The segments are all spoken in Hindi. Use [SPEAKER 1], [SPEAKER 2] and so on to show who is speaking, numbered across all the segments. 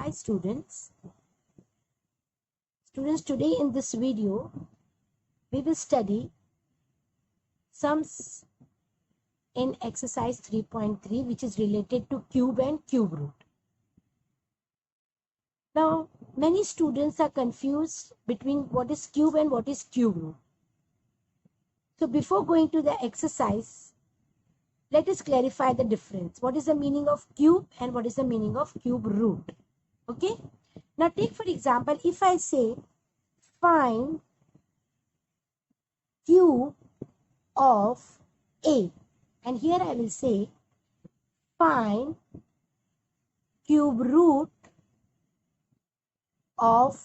[SPEAKER 1] Hi students. Today in this video we will study sums in exercise 3.3 which is related to cube and cube root. Now many students are confused between what is cube and what is cube root. So before going to the exercise, let us clarify the difference. What is the meaning of cube and what is the meaning of cube root? Okay. Now take for example, if I say find cube of 8, and here I will say find cube root of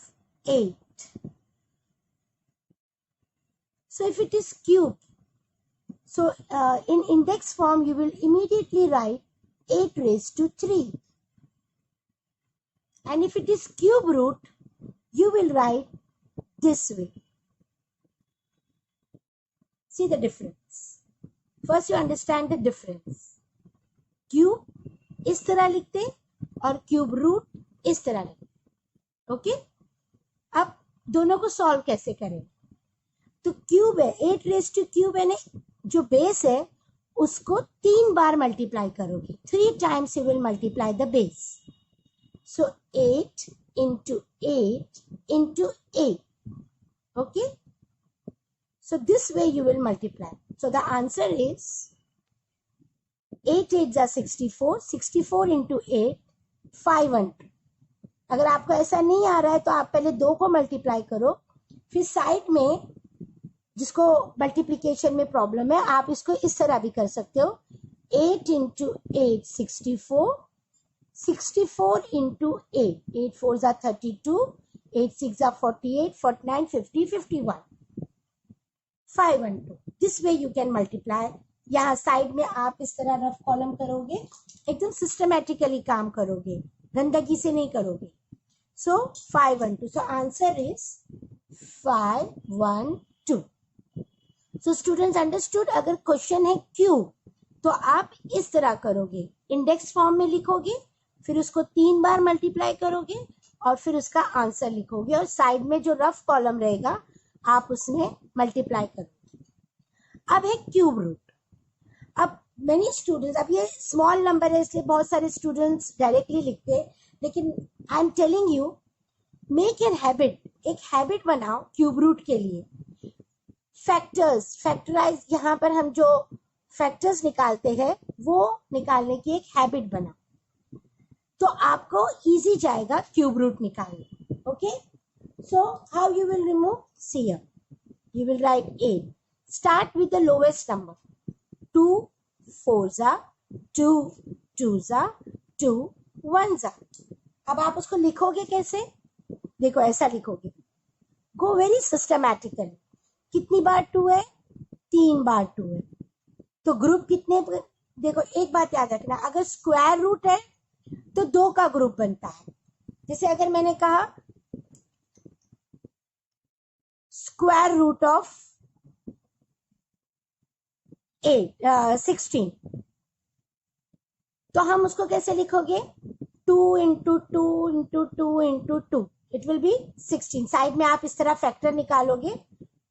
[SPEAKER 1] 8. So if it is cube, so in index form you will immediately write 8 raised to 3. And if it is cube root, you will write this way. See the difference. First you understand the difference. Cube इस तरह लिखते और cube root इस तरह लिखते. ओके, अब दोनों को सॉल्व कैसे करें? तो क्यूब है, 8 रेज टू क्यूब है, जो बेस है उसको 3 बार मल्टीप्लाई करोगे. 3 times you will multiply the base. So 8 into 8 into 8. Okay. So this way you will multiply. So the answer is 8 8s are 64. 64 into 8 500. अगर आपको ऐसा नहीं आ रहा है तो आप पहले 2 को मल्टीप्लाई करो, फिर साइड में जिसको मल्टीप्लिकेशन में प्रॉब्लम है आप इसको इस तरह भी कर सकते हो. 8 into 8 64. 64 into 8. 8 4s are 32. 8 6 are 48. 49 50 51. 512. This way you can multiply. यहाँ साइड में आप इस तरह रफ कॉलम करोगे, एकदम सिस्टमैटिकली काम करोगे, गंदगी से नहीं करोगे. So 512. So answer is 512. So students understood. अगर क्वेश्चन है क्यूब तो आप इस तरह करोगे, इंडेक्स फॉर्म में लिखोगे, फिर उसको 3 बार मल्टीप्लाई करोगे और फिर उसका आंसर लिखोगे और साइड में जो रफ कॉलम रहेगा आप उसमें मल्टीप्लाई करोगे. अब है क्यूब रूट. अब मेनी स्टूडेंट्स, अब ये स्मॉल नंबर है इसलिए बहुत सारे स्टूडेंट्स डायरेक्टली लिखते हैं, लेकिन I am telling you make an habit. एक हैबिट बनाओ क्यूब रूट के लिए. फैक्टर्स, फैक्टराइज, यहाँ पर हम जो फैक्टर्स निकालते हैं वो निकालने की एक हैबिट बनाओ तो आपको इजी जाएगा क्यूब रूट निकालने. Okay, so how you will remove? See here, you will write 8. Start with the lowest number. 2 4s are 2 2s are 2 1s are. अब आप उसको लिखोगे कैसे? देखो ऐसा लिखोगे. Go very systematically. कितनी बार 2 है? 3 बार 2 है. तो ग्रुप कितने? देखो एक बात याद रखना, अगर स्क्वायर रूट है तो 2 का ग्रुप बनता है. जैसे अगर मैंने कहा स्क्वायर रूट ऑफ 16, तो हम उसको कैसे लिखोगे? 2 into 2 into 2 into 2. It will B 16. Side में आप इस तरह फैक्टर निकालोगे.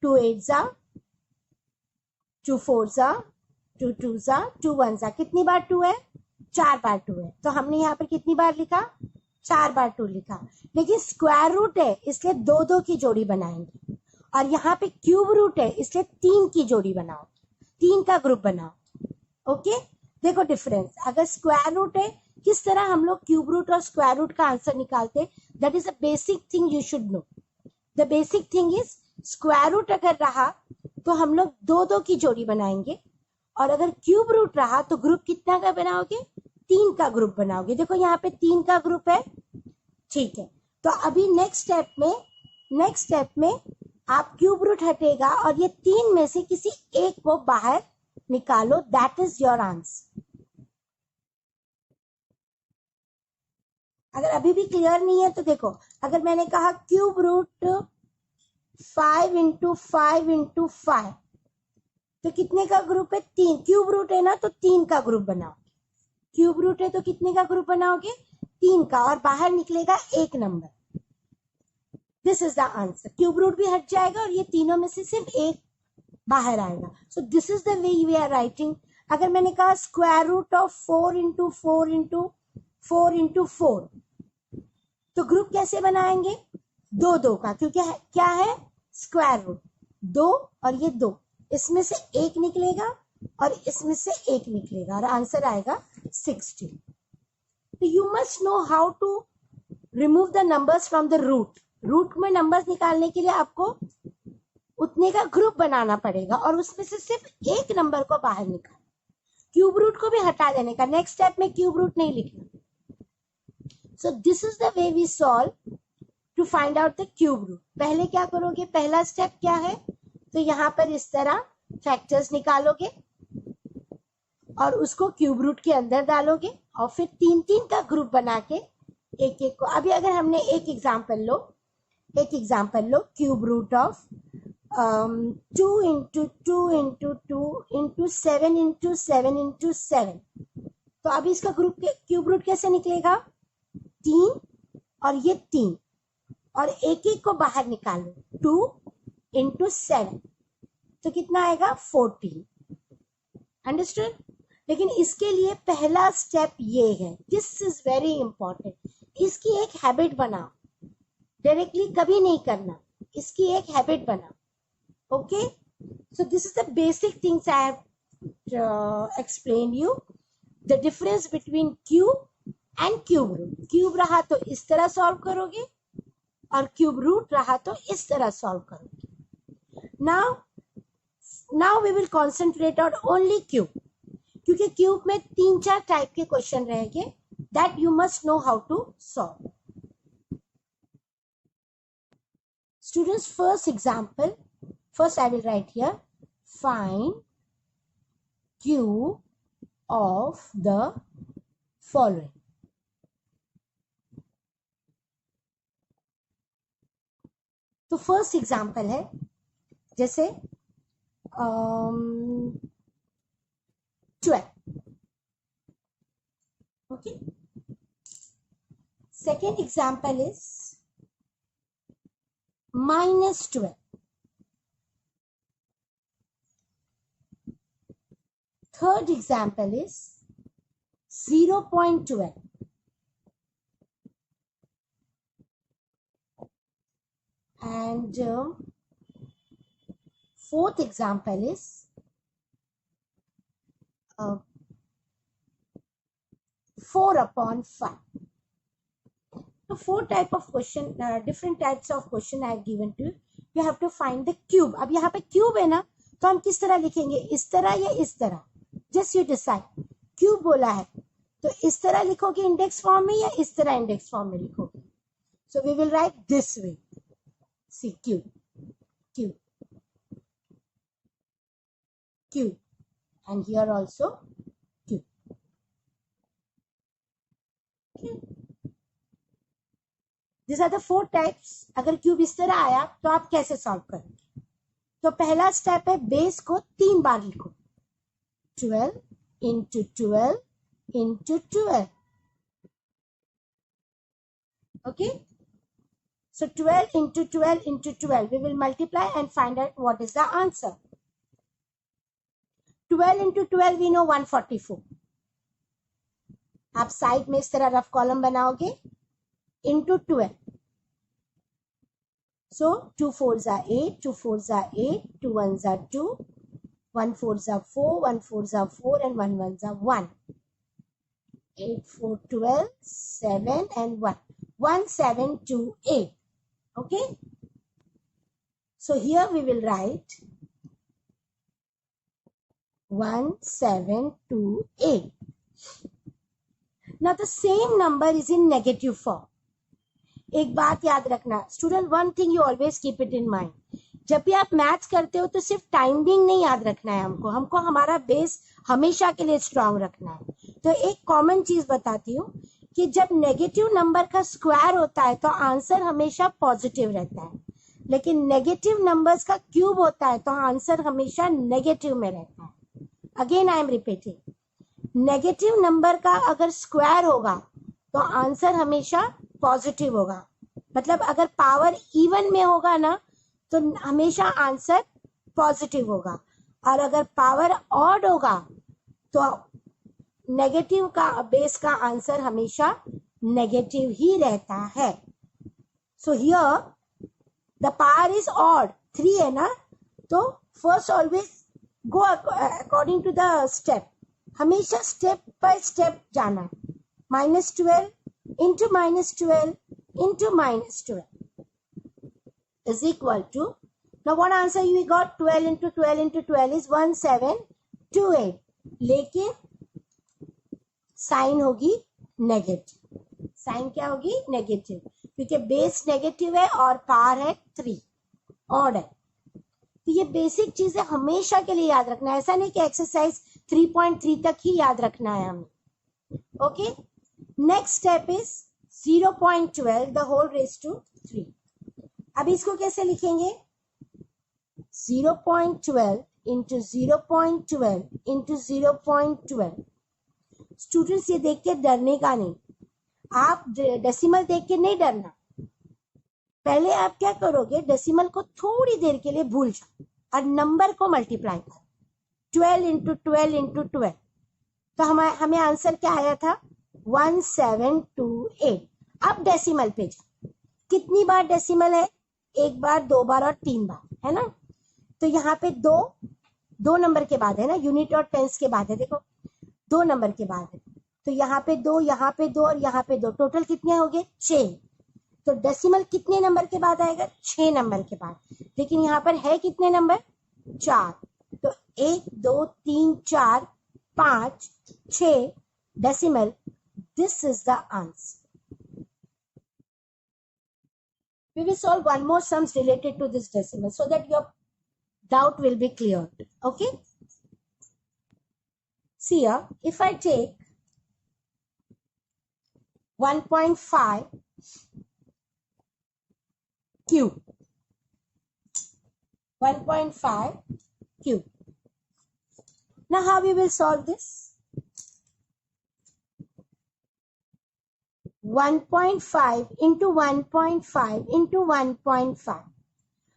[SPEAKER 1] 2 8s are 2 4s are 2 2s are 2 1s are. कितनी बार 2 है? 4 बार 2 है. तो हमने यहाँ पर कितनी बार लिखा? 4 बार 2 लिखा. लेकिन स्क्वायर रूट है इसलिए 2 2 की जोड़ी बनाएंगे, और यहाँ पे क्यूब रूट है इसलिए 3 की जोड़ी बनाओ, 3 का ग्रुप बनाओ. ओके, देखो डिफरेंस. अगर स्क्वायर रूट है, किस तरह हम लोग क्यूब रूट और स्क्वायर रूट का आंसर निकालते, that is a basic thing you should know. The basic thing is square root अगर रहा तो हम लोग 2 2 की जोड़ी बनाएंगे, और अगर क्यूब रूट रहा तो ग्रुप कितना का बनाओगे? 3 का ग्रुप बनाओगे. देखो यहाँ पे 3 का ग्रुप है. ठीक है, तो अभी नेक्स्ट स्टेप में आप क्यूब रूट हटेगा और ये 3 में से किसी एक को बाहर निकालो. That is your answer. अगर अभी भी क्लियर नहीं है तो देखो, अगर मैंने कहा क्यूब रूट 5 into 5 into 5, तो कितने का ग्रुप है? 3. क्यूब रूट है ना तो 3 का ग्रुप बनाओ. क्यूब रूट है तो कितने का ग्रुप बनाओगे? 3 का और बाहर निकलेगा 1 number. This is the answer. Cube root भी हट जाएगा और ये तीनों में से सिर्फ एक बाहर आएगा. So this is the way we are writing. अगर मैंने कहा square root of 4 into 4 into 4 into 4, तो ग्रुप कैसे बनाएंगे? 2 2 का, क्योंकि क्या है? स्क्वायर रूट 2 और ये 2, इसमें से एक निकलेगा और इसमें से एक निकलेगा और आंसर आएगा 16. तो you must know how to remove the numbers from the root. Root में नंबर्स निकालने के लिए आपको उतने का ग्रुप बनाना पड़ेगा और उसमें से सिर्फ एक नंबर को बाहर निकालना. क्यूब रूट को भी हटा देने का. नेक्स्ट स्टेप में क्यूब रूट नहीं लिखना. So this is the way we solve to find out the cube root. पहले क्या करोगे? पहला स्टेप क्या है? तो यहाँ पर इस तरह फैक्टर्स निकालोगे और उसको क्यूब रूट के अंदर डालोगे और फिर 3 3 का ग्रुप बना के एक एक को. अभी अगर हमने एक एग्जांपल लो, cube root of 2 into 2 into 2 into 7 into 7 into 7. तो अभी इसका क्यूब रूट कैसे निकलेगा? 3 और ये 3 और एक एक को बाहर निकालो. 2 इंटू 7 तो कितना आएगा? 14. अंडरस्टूड? लेकिन इसके लिए पहला स्टेप ये है, दिस इज वेरी इंपॉर्टेंट. इसकी एक हैबिट बनाओ. डायरेक्टली कभी नहीं करना, इसकी एक हैबिट बनाओ. Okay? So this is the basic things I have explain you. The difference between cube and cube root. Cube रहा तो इस तरह सॉल्व करोगे और क्यूब रूट रहा तो इस तरह सॉल्व करोगे. Now we will concentrate on only cube, क्योंकि क्यूब में 3-4 टाइप के क्वेश्चन रहेंगे that you must know how to solve. Students, first example, first I will write here, find cube of the following. तो फर्स्ट एग्जाम्पल है जैसे 12. Okay. Second example is -12. Third example is 0.12. And fourth example is 4/5. So 4 type of question, different types of question I have given to you. You have to find the cube. अब यहाँ पे cube है ना, तो हम किस तरह लिखेंगे? इस तरह या इस तरह? Just you decide. क्यूब बोला है तो इस तरह लिखोगे इंडेक्स फॉर्म में या इस तरह इंडेक्स फॉर्म में लिखोगे? So we will write this way. See, cube, cube, cube, and here also cube. Okay. These are the 4 types. अगर क्यूब इस तरह आया तो आप कैसे सॉल्व करेंगे? तो पहला स्टेप है बेस को 3 बार लिखो. 12 into 12 into 12. Okay? So 12 into 12 into 12. We will multiply and find out what is the answer. 12 into 12 we know 144. आप साइड में इस तरह रफ कॉलम बनाओगे. Into 12. So 2 4s are 8, 2 4s are 8, 2 1s are 2. 1 4s are 4, 1 4s are 4, and 1 1s are 1. 8 4 12, 7 and 1. 1 7 2 8. Okay? So here we will write 1 7 2 8. Now the same number is in negative form. एक बात याद रखना student, one thing you always keep it in mind. जब भी आप मैथ्स करते हो तो सिर्फ टाइमिंग नहीं याद रखना है हमको हमारा बेस हमेशा के लिए स्ट्रांग रखना है. तो एक कॉमन चीज बताती हूँ कि जब नेगेटिव नंबर का स्क्वायर होता है तो आंसर हमेशा पॉजिटिव रहता है, लेकिन नेगेटिव नंबर्स का क्यूब होता है तो आंसर हमेशा नेगेटिव में रहता है. Again I am repeating, negative number का अगर स्क्वायर होगा तो आंसर हमेशा पॉजिटिव होगा। मतलब अगर पावर इवन में होगा ना तो हमेशा आंसर पॉजिटिव होगा, और अगर पावर ऑड होगा तो नेगेटिव का बेस का आंसर हमेशा नेगेटिव ही रहता है। So here the power is odd, 3 है ना, तो first always go according to the step, हमेशा स्टेप बाय स्टेप जाना है। -12 into -12 into -12 is equal to, now what answer we got? 12 into 12 into 12 is 1728, लेकिन साइन होगी नेगेटिव। साइन क्या होगी? नेगेटिव, क्योंकि बेस नेगेटिव है और पावर है 3, ऑड है। तो ये बेसिक चीजें हमेशा के लिए याद रखना है, ऐसा नहीं कि एक्सरसाइज 3.3 तक ही याद रखना है हमें। Okay, next step is 0.12 the whole raise to 3। अब इसको कैसे लिखेंगे? 0.12 इंटू 0.12 इंटू 0.12। स्टूडेंट्स ये देख के डरने का नहीं, आप डेसिमल देख के नहीं डरना। पहले आप क्या करोगे, डेसिमल को थोड़ी देर के लिए भूल जाओ और नंबर को मल्टीप्लाई करो। 12 इंटू 12 इंटू 12, तो हमें आंसर क्या आया था? 1728। अब डेसिमल पे जाओ। कितनी बार डेसिमल है? 1 बार, 2 बार और 3 बार, है ना। तो यहाँ पे दो नंबर के बाद है ना, यूनिट और टेंस के बाद है, देखो 2 नंबर के बाद है। तो यहाँ पे 2, यहाँ पे 2 और यहाँ पे 2, टोटल कितने हो गए? 6। तो डेसिमल कितने नंबर के बाद आएगा? 6 नंबर के बाद। लेकिन यहाँ पर है कितने नंबर? 4। तो 1 2 3 4 5 6 decimal, this is the answer. We will solve one more sums related to this decimal so that your doubt will be cleared. Okay. See here, if I take 1.5 cube, 1.5 cube. Now how we will solve this? 1.5 into 1.5 into 1.5.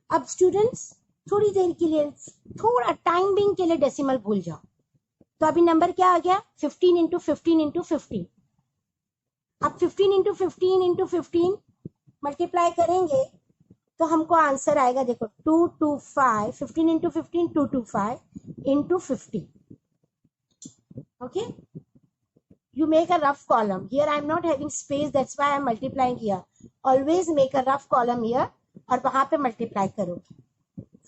[SPEAKER 1] अब स्टूडेंट्स थोड़ी देर के लिए, थोड़ा टाइम बिंग के लिए डेसिमल भूल जाओ। तो अभी नंबर क्या आ गया? 15 इंटू 15 इंटू 15। अब 15 इंटू 15 इंटू 15 मल्टीप्लाई करेंगे तो हमको आंसर आएगा, देखो 225, 15 into 15 225 into 50। Okay, you make a rough column here. I am not having space, that's why I am multiplying here. Always make a rough column here और वहां पे multiply करोगे।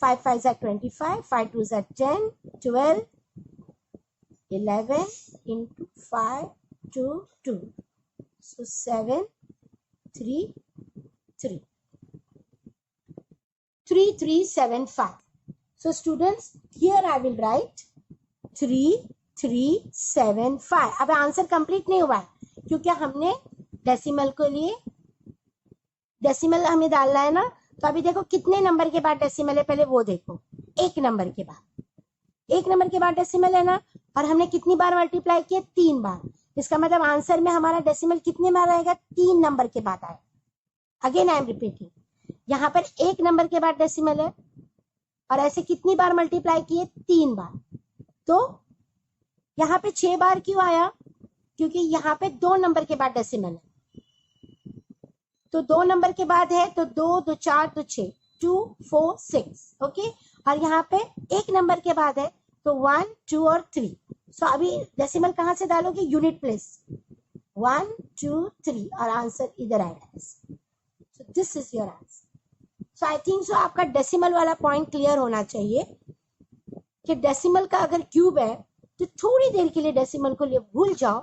[SPEAKER 1] 5 5s are 25, 5 2s are 10, 12, 11 into 5 2 2, so 7 3 3 3 3 7 5. So students, here I will write 3 3 7 5। अब आंसर कंप्लीट नहीं हुआ है क्योंकि हमने डेसिमल के लिए डेसिमल हमें डालना है ना। तो अभी देखो कितने नंबर के बाद डेसिमल है, पहले वो देखो। 1 नंबर के बाद, 1 नंबर के बाद डेसिमल है ना, और हमने कितनी बार मल्टीप्लाई किया? 3 बार। इसका मतलब आंसर में हमारा डेसिमल कितने बार आएगा? 3 नंबर के बाद आएगा। अगेन आई एम रिपीटिंग, यहाँ पर 1 नंबर के बाद डेसिमल है और ऐसे कितनी बार मल्टीप्लाई किए? 3 बार। तो यहाँ पे 6 बार क्यों आया? क्योंकि यहाँ पे 2 नंबर के बाद डेसिमल है। तो 2 नंबर के बाद है तो 2 2 4 2 6, 2 4 6। ओके, और यहाँ पे 1 नंबर के बाद है तो 1 2 और 3। सो अभी डेसिमल कहाँ से डालोगे? यूनिट प्लेस, 1 2 3, और आंसर इधर आएगा। So this is your answer. So I think so आपका डेसिमल वाला पॉइंट क्लियर होना चाहिए कि डेसिमल का अगर क्यूब है तो थोड़ी देर के लिए डेसिमल को भूल जाओ,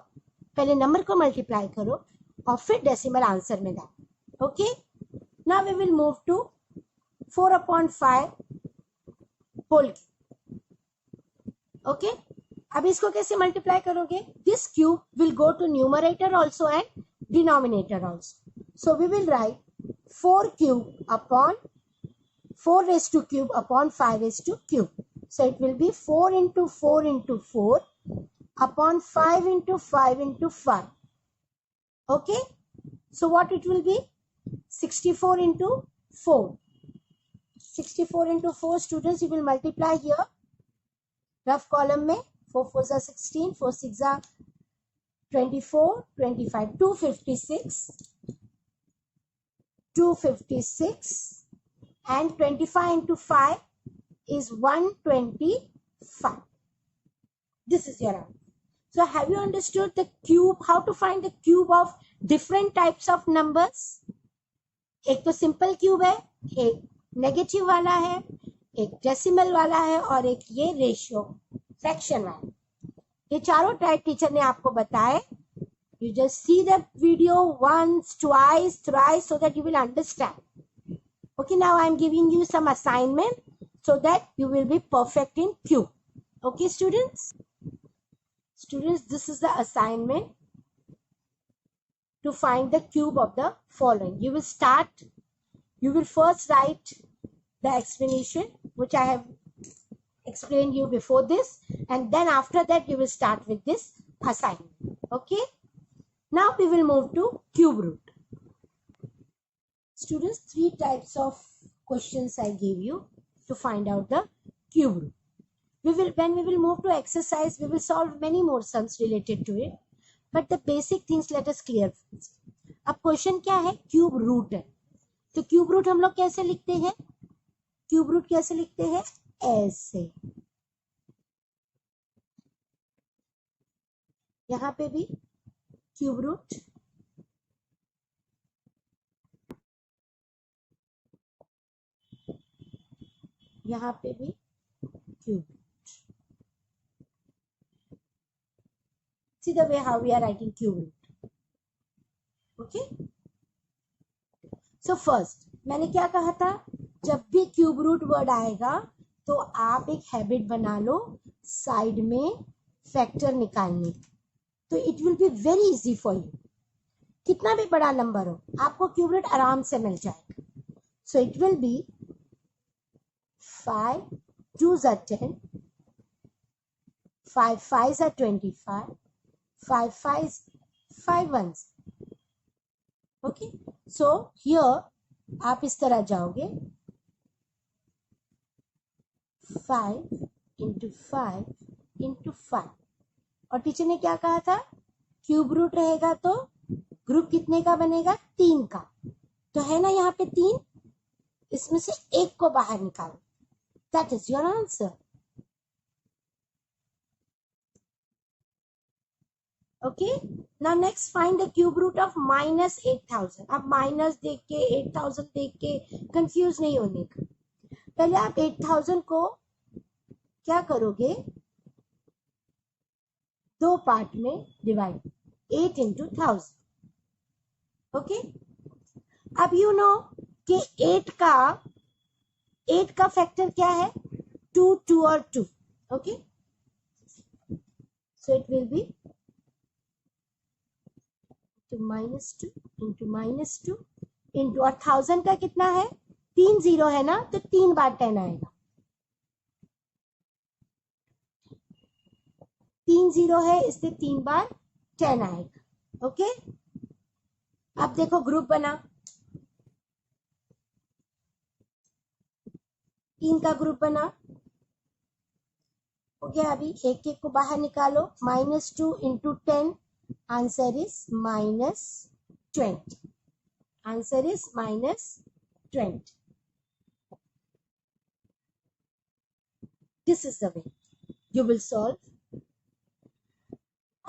[SPEAKER 1] पहले नंबर को मल्टीप्लाई करो और फिर डेसिमल आंसर में डालो। Okay, now we will move to 4/5 whole. Okay, अब इसको कैसे मल्टीप्लाई करोगे? This cube will go to numerator also and denominator also. So we will write 4 cube upon 4 raised to cube upon 5 raised to cube. So it will be 4 into 4 into 4 upon 5 into 5 into 5 Okay, so what it will be? 64 into 4. 64 into 4 students, you will multiply here. Rough column में 4 4s are 16, 4 6s are 24, 25, 256, 256, and 25 into 5 is 125. This is your answer. So have you understood the cube, how to find the cube of different types of numbers? एक तो सिंपल क्यूब है, एक नेगेटिव वाला है, एक डेसिमल वाला है और एक ये रेशियो फ्रैक्शन वाला. ये चारों टाइप टीचर ने आपको बताए. You just see the video once, twice, thrice so that you will understand. Okay, now I am giving you some assignment so that you will be perfect in cube. Okay, students? Students, this is the assignment to find the cube of the following. You will first write the explanation which I have explained you before this, and then after that you will start with this assignment. Okay? Now we will move to cube root. Students, 3 types of questions I gave you to find out the cube root. When we will move to exercise, we will solve many more sums related to it. But the basic things let us clear first. अब क्वेश्चन क्या है? क्यूब रूट है. तो क्यूब रूट हम लोग कैसे लिखते हैं? क्यूब रूट कैसे लिखते हैं? ऐसे. यहाँ पे भी क्यूब रूट, यहाँ पे भी cube. See the way how we are writing cube root. Okay? So first, मैंने क्या कहा था? जब भी क्यूब रूट वर्ड आएगा तो आप एक हैबिट बना लो साइड में फैक्टर निकालने. तो it will be very easy for you. कितना भी बड़ा नंबर हो, आपको क्यूब रूट आराम से मिल जाएगा. So it will B 5 2s are 10, 5 5s are 25, 5 5s 5 1s. Okay, so here आप इस तरह जाओगे 5 into 5 into 5. और टीचर ने क्या कहा था? क्यूब रूट रहेगा तो ग्रुप कितने का बनेगा? 3 का. तो है ना यहाँ पे 3, इसमें से एक को बाहर निकालो. That is your answer. Okay, now next find the cube root of -8000. अब माइनस देख के 8000 देख के कंफ्यूज नहीं होने का. पहले आप 8000 को क्या करोगे? 2 पार्ट में डिवाइड, 8 into 1000. ओके, अब यू नो कि 8 का फैक्टर क्या है? 2 2 और 2. Okay, so it will B -2 into -2 into, और 1000 का कितना है? 3 0 है ना, तो 3 बार 10 आएगा. 3 0 है, इससे 3 बार 10 आएगा. ओके, अब देखो ग्रुप बना. 3 का ग्रुप बना. हो गया. अभी एक एक को बाहर निकालो. -2 into 10, answer is -20. Answer is -20. This is the way you will solve.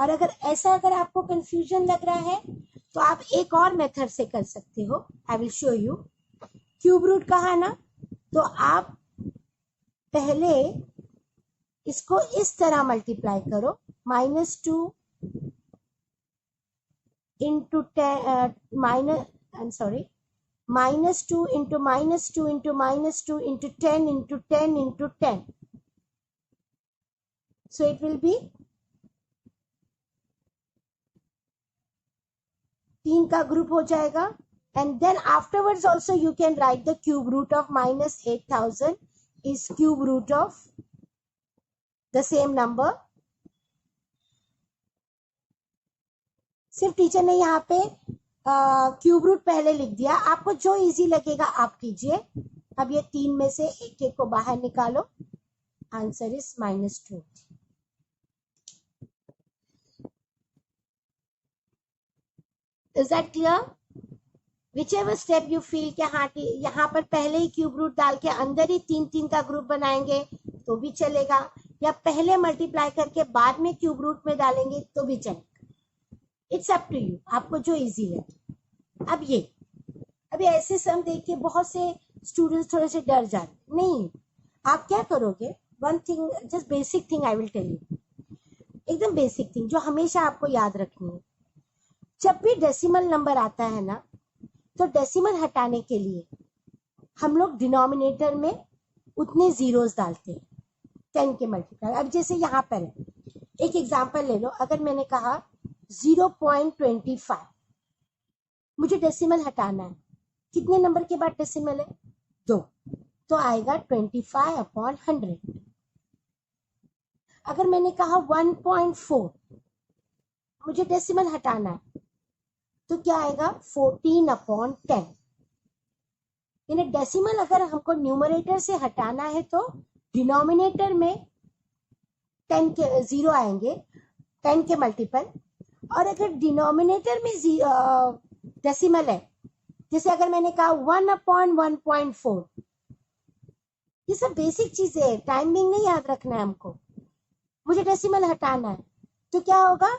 [SPEAKER 1] और अगर आपको कंफ्यूजन लग रहा है तो आप एक और मेथड से कर सकते हो. I will show you. Cube root कहा ना, तो आप पहले इसको इस तरह मल्टीप्लाई करो. -2 into 10 -2 into -2 into -2 into 10 into 10 into 10. So it will be 3 का ग्रुप हो जाएगा. And then afterwards also you can write the cube root of -8000 is cube root of the same number सिर्फ टीचर ने यहाँ पे क्यूब रूट पहले लिख दिया, आपको जो इजी लगेगा आप कीजिए। अब ये 3 में से एक एक को बाहर निकालो, answer is -2। Is that clear? Whichever step you feel कि हाँ यहाँ पर पहले ही क्यूब रूट डाल के अंदर ही 3-3 का ग्रुप बनाएंगे तो भी चलेगा, या पहले मल्टीप्लाई करके बाद में क्यूब रूट में डालेंगे तो भी चलेगा। इट्स अप टू यू, आपको जो इजी लगे। अब ये अभी ऐसे सम देख के बहुत से स्टूडेंट्स थोड़े से डर जाते, नहीं आप क्या करोगे, one thing, just basic thing I will tell you, एकदम बेसिक थिंग जो हमेशा आपको याद रखनी है। जब भी डेसिमल नंबर आता है ना, तो डेसिमल हटाने के लिए हम लोग डिनोमिनेटर में उतने जीरोस डालते हैं 10 के मल्टीप्लाई। अब जैसे यहाँ पर है, एक एग्जांपल ले लो, अगर मैंने कहा 0.25, मुझे डेसिमल हटाना है, कितने नंबर के बाद डेसिमल है? 2, तो आएगा 25/100। अगर मैंने कहा 1.4, मुझे डेसिमल हटाना है, तो क्या आएगा? 14/10। यानी डेसिमल अगर हमको न्यूमरेटर से हटाना है तो डिनोमिनेटर में 10 के 0 आएंगे, 10 के मल्टीपल। और अगर डिनोमिनेटर में डेसिमल है, जैसे अगर मैंने कहा 1/1.4, ये सब बेसिक चीजें है, टाइमिंग नहीं याद रखना है हमको, मुझे डेसिमल हटाना है, तो क्या होगा?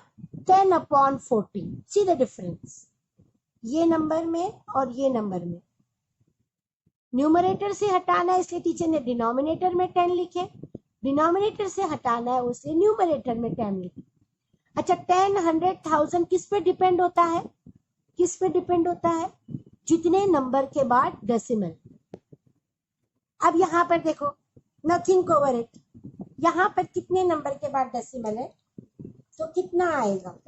[SPEAKER 1] 10/14। सी द डिफरेंस, ये नंबर में और ये नंबर में। न्यूमरेटर से हटाना है इसलिए टीचर ने डिनोमिनेटर में 10 लिखे, डिनोमिनेटर से हटाना है उसे न्यूमरेटर में 10 लिखे। अच्छा, 10, 100, 1000 किस पे डिपेंड होता है? किस पे डिपेंड होता है? जितने नंबर के बाद डेसिमल। अब यहाँ पर देखो, नथिंग ओवर इट, यहाँ पर कितने नंबर के बाद डेसिमल है, तो कितना आएगा?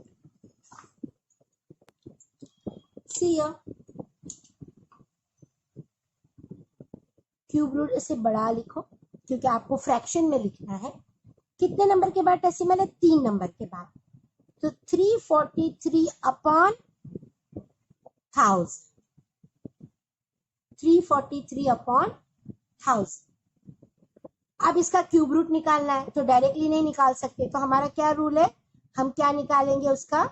[SPEAKER 1] सी क्यूब रूट इसे बड़ा लिखो क्योंकि आपको फ्रैक्शन में लिखना है। कितने नंबर के बाद डेसिमल है? 3 नंबर के बाद, तो 343/1000, 343/1000। अब इसका क्यूब रूट निकालना है, तो डायरेक्टली नहीं निकाल सकते, तो हमारा क्या रूल है, हम क्या निकालेंगे? उसका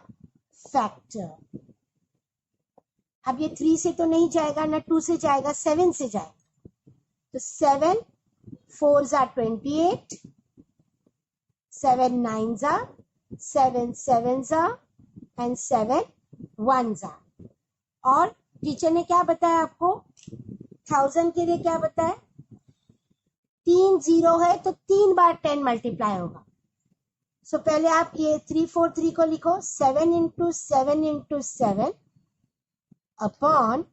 [SPEAKER 1] फैक्टर। अब ये 3 से तो नहीं जाएगा ना, 2 से जाएगा, 7 से जाएगा, तो 7 4s are 28, 7 9s are, 7 7s are and 7 1s are। और टीचर ने क्या बताया आपको? 1000 के लिए क्या बताया? 3 0 है तो 3 बार 10 मल्टीप्लाई होगा। सो पहले आप ये 343 को लिखो, 7 × 7 × 7 अपॉन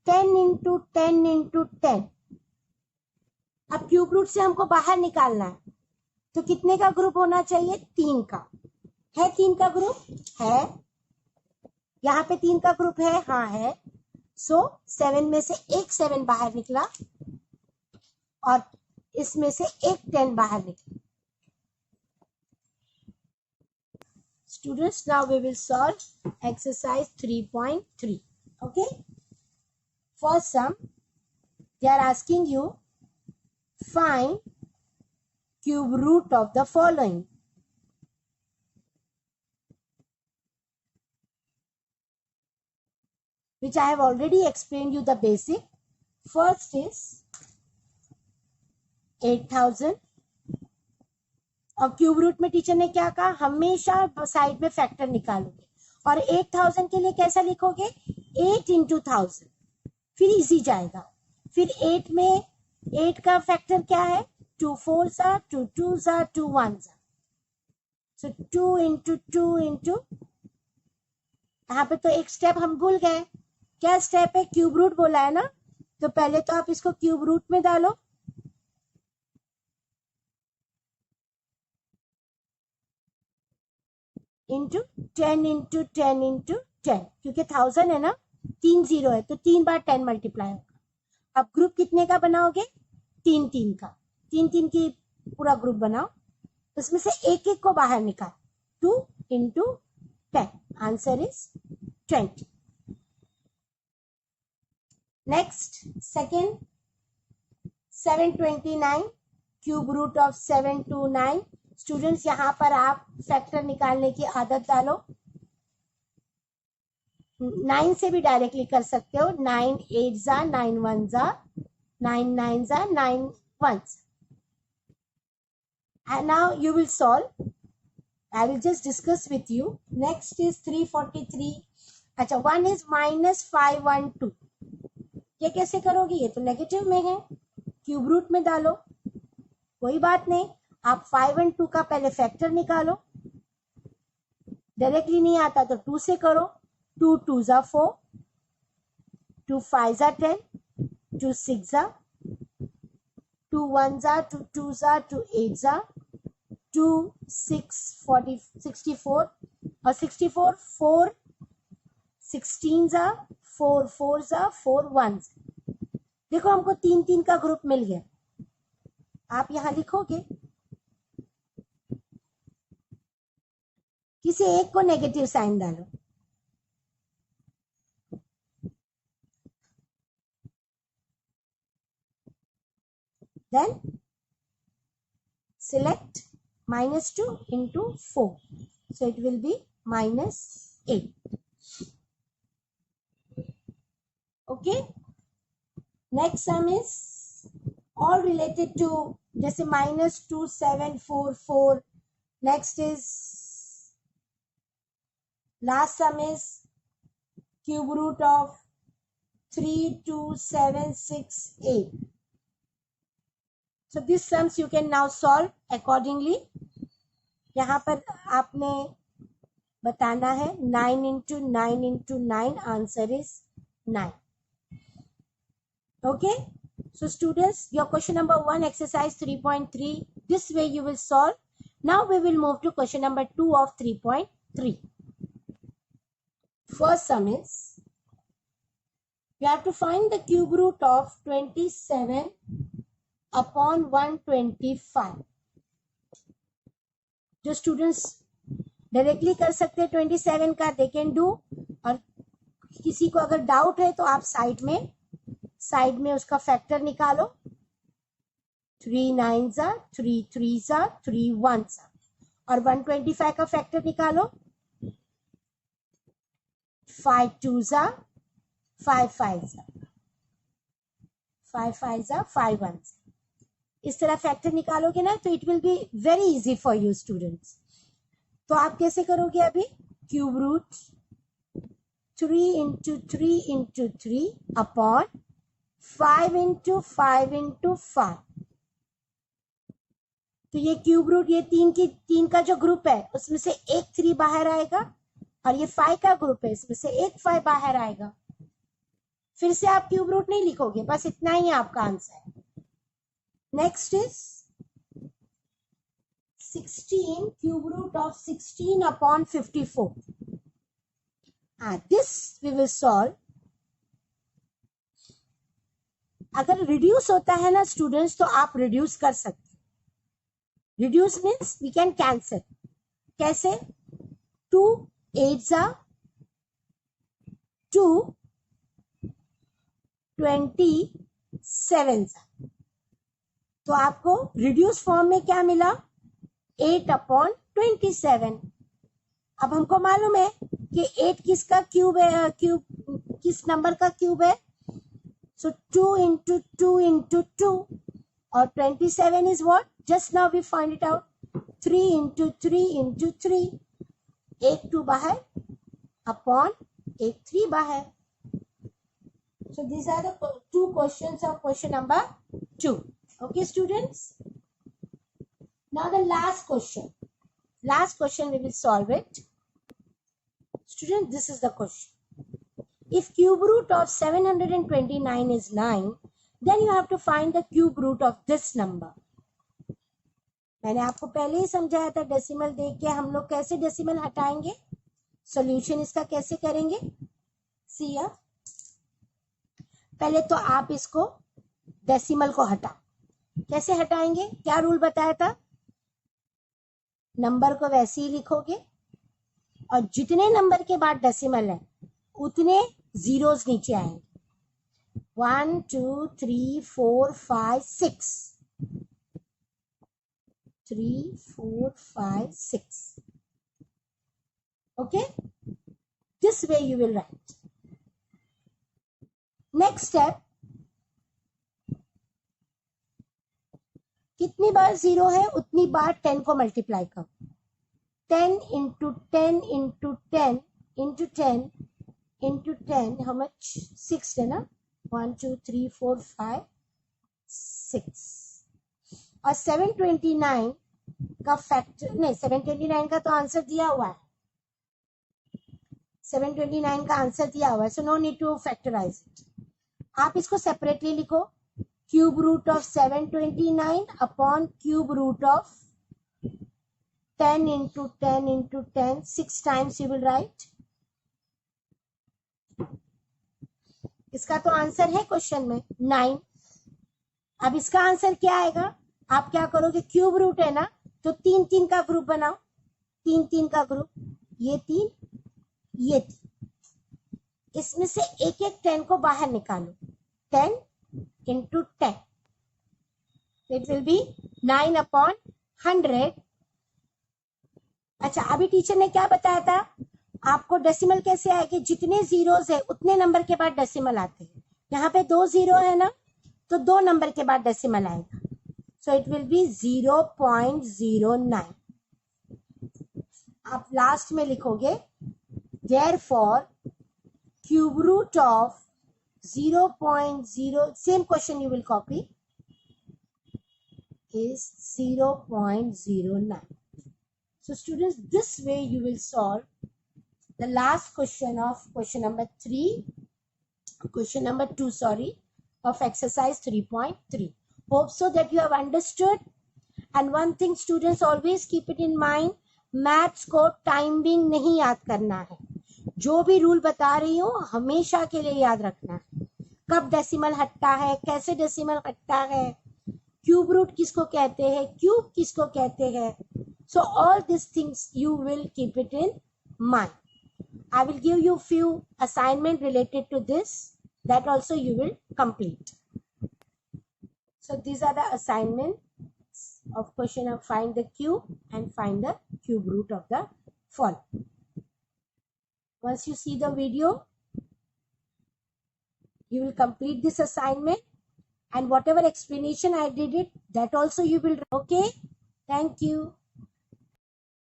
[SPEAKER 1] 10 × 10 × 10। अब क्यूब रूट से हमको बाहर निकालना है, तो कितने का ग्रुप होना चाहिए? 3 का। है 3 का ग्रुप? है। यहाँ पे 3 का ग्रुप है? हाँ है। सो 7 में से एक 7 बाहर निकला और इसमें से एक 10 बाहर निकला। Students, now we will solve exercise 3.3. Okay? First sum, they are asking you find cube root of the following. Which I have already explained you the basic. First is 8000 और क्यूब रूट में टीचर ने क्या कहा? हमेशा साइड में फैक्टर निकालोगे। और 8000 के लिए कैसा लिखोगे? 8 × 1000, फिर इजी जाएगा। फिर 8 में 8 का फैक्टर क्या है? 2 4s are, 2 2s are, 2 1s are। सो 2 × 2 × यहाँ पे तो एक स्टेप हम भूल गए। क्या स्टेप है? क्यूब रूट बोला है ना, तो पहले तो आप इसको क्यूब रूट में डालो। इंटू 10 × 10 × 10, क्योंकि 1000 है ना, 3 0 है तो 3 बार 10 मल्टीप्लाई होगा। अब ग्रुप कितने का बनाओगे? 3 3 का। 3 3 की पूरा ग्रुप बनाओ, उसमें से एक एक को बाहर निकाल। 2 × 10. Answer is 20. Next, second, 729 cube root of 729. Students यहाँ पर आप फैक्टर निकालने की आदत डालो. 9 से भी डायरेक्टली कर सकते हो. 9 8 जा, 9 1 जा, 9 9 जा, 9 1. And now you will solve. I will just discuss with you. Next is 343. अच्छा, 1 is -512. ये कैसे करोगे? ये तो नेगेटिव में है. क्यूब रूट में डालो. कोई बात नहीं, आप 5 और 2 का पहले फैक्टर निकालो. डायरेक्टली नहीं आता तो 2 से करो. 2 2 जा 4, 2 5 जा 10, 2 6 जा, 2 1 जा, 2 2 जा, 2 8 जा, 2 6 40 64 और 64 4 16 जा, 4 4 जा, 4 1. देखो हमको 3 3 का ग्रुप मिल गया. आप यहां लिखोगे, किसी एक को नेगेटिव साइन डालो. Then select -2 into 4. So it will be -8. Okay. Next sum is all related to जैसे -2744. Next is last sum is cube root of 32768. So these sums you can now solve accordingly. यहाँ पर आपने बताना है 9 into 9 into 9. Answer is 9. Okay. So students, your question number 1, exercise 3.3. This way you will solve. Now we will move to question number 2 of 3.3. First sum is, you have to find the cube root of 27 upon 125. जो स्टूडेंट्स डायरेक्टली कर सकते हैं 27 का, दे कैन डू. और किसी को अगर डाउट है तो आप साइड में उसका फैक्टर निकालो. 3 9 जा, 3 3 जा, 3 1 जा. और 125 का फैक्टर निकालो. 5 2 जा, 5 5 जा, 5 5 जा, 5 1 जा. इस तरह फैक्टर निकालोगे ना तो it will be very easy for you students. तो आप कैसे करोगे? अभी cube root 3 into 3 into 3 upon 5 into 5 into 5. तो ये क्यूब रूट, ये 3 का जो ग्रुप है उसमें से एक 3 बाहर आएगा और ये 5 का ग्रुप है, इसमें से एक 5 बाहर आएगा. फिर से आप क्यूब रूट नहीं लिखोगे, बस इतना ही आपका आंसर है. Next is 16, cube root of 16 upon 54. This we will solve. अगर रिड्यूस होता है ना स्टूडेंट्स तो आप रिड्यूस कर सकते. Reduce means we can cancel. कैसे? 2 8 जा, 2 27 जा. तो आपको रिड्यूस फॉर्म में क्या मिला? 8 अपॉन 27. अब हमको मालूम है कि 8 किसका क्यूब है, किस नंबर का क्यूब है. सो 2 into 2 into 2 और 27 is what? Just now we find it out. 3 into 3 into 3. एक 2 बाहर अपॉन एक 3 बाहर. So these are the two questions of question number 2. Okay students. Now the last question. Last question we will solve it. Students, this is the question. If cube root of 729 is 9, then you have to find the cube root of this number. मैंने आपको पहले ही समझाया था डेसिमल देख के हम लोग कैसे डेसिमल हटाएंगे. सॉल्यूशन इसका कैसे करेंगे? सी या पहले तो आप इसको डेसिमल को हटाओ. कैसे हटाएंगे? क्या रूल बताया था? नंबर को वैसे ही लिखोगे और जितने नंबर के बाद डेसिमल है उतने जीरोस नीचे आएंगे. 1 2 3 4 5 6 3 4 5 6. Okay, this way you will write. Next step, कितनी बार जीरो है उतनी बार 10 को मल्टीप्लाई करो. 10 into 10 into 10 into 10 into 10, how much? 6 है ना. 1 2 3 4 5 6. और 729 का फैक्टर नहीं, 729 का तो आंसर दिया हुआ है. 729 का आंसर दिया हुआ है, so no need to factorize it. आप इसको सेपरेटली लिखो. Cube root of 729 upon cube root of 10 into 10 into 10, 6 times you will write. इसका तो आंसर है क्वेश्चन में 9. अब इसका आंसर क्या आएगा? आप क्या करोगे, क्यूब रूट है ना, तो 3 3 का ग्रुप बनाओ. 3 3 का ग्रुप, ये 3 ये 3. इसमें से एक एक 10 को बाहर निकालो. 10 into 10, it will be 9 upon 100. अच्छा, अभी टीचर ने क्या बताया था आपको? डेसिमल कैसे आएगी? जितने जीरोस है उतने नंबर के बाद डेसिमल आते हैं. यहाँ पे 2 जीरो है ना, तो 2 नंबर के बाद डेसिमल आएगा. So it will B 0.09. आप लास्ट में लिखोगे therefore cube root of 0.0, same question you will copy, is 0.09. So students, this way you will solve the last question of question number 2, of exercise 3.3. Hope so that you have understood. And one thing students, always keep it in mind, maths को टाइमिंग नहीं याद करना है. जो भी रूल बता रही हूँ हमेशा के लिए याद रखना है. कब डेसिमल हटता है, कैसे डेसिमल हटता है, क्यूब रूट किसको कहते हैं, क्यूब किसको कहते हैं. So all these things you will keep it in mind. I will give you few assignment related to this, that also you will complete. So these are the assignments of question of find the cube and find the cube root of the following. Once you see the video, you will complete this assignment, and whatever explanation I did it, that also you will. Okay, thank you.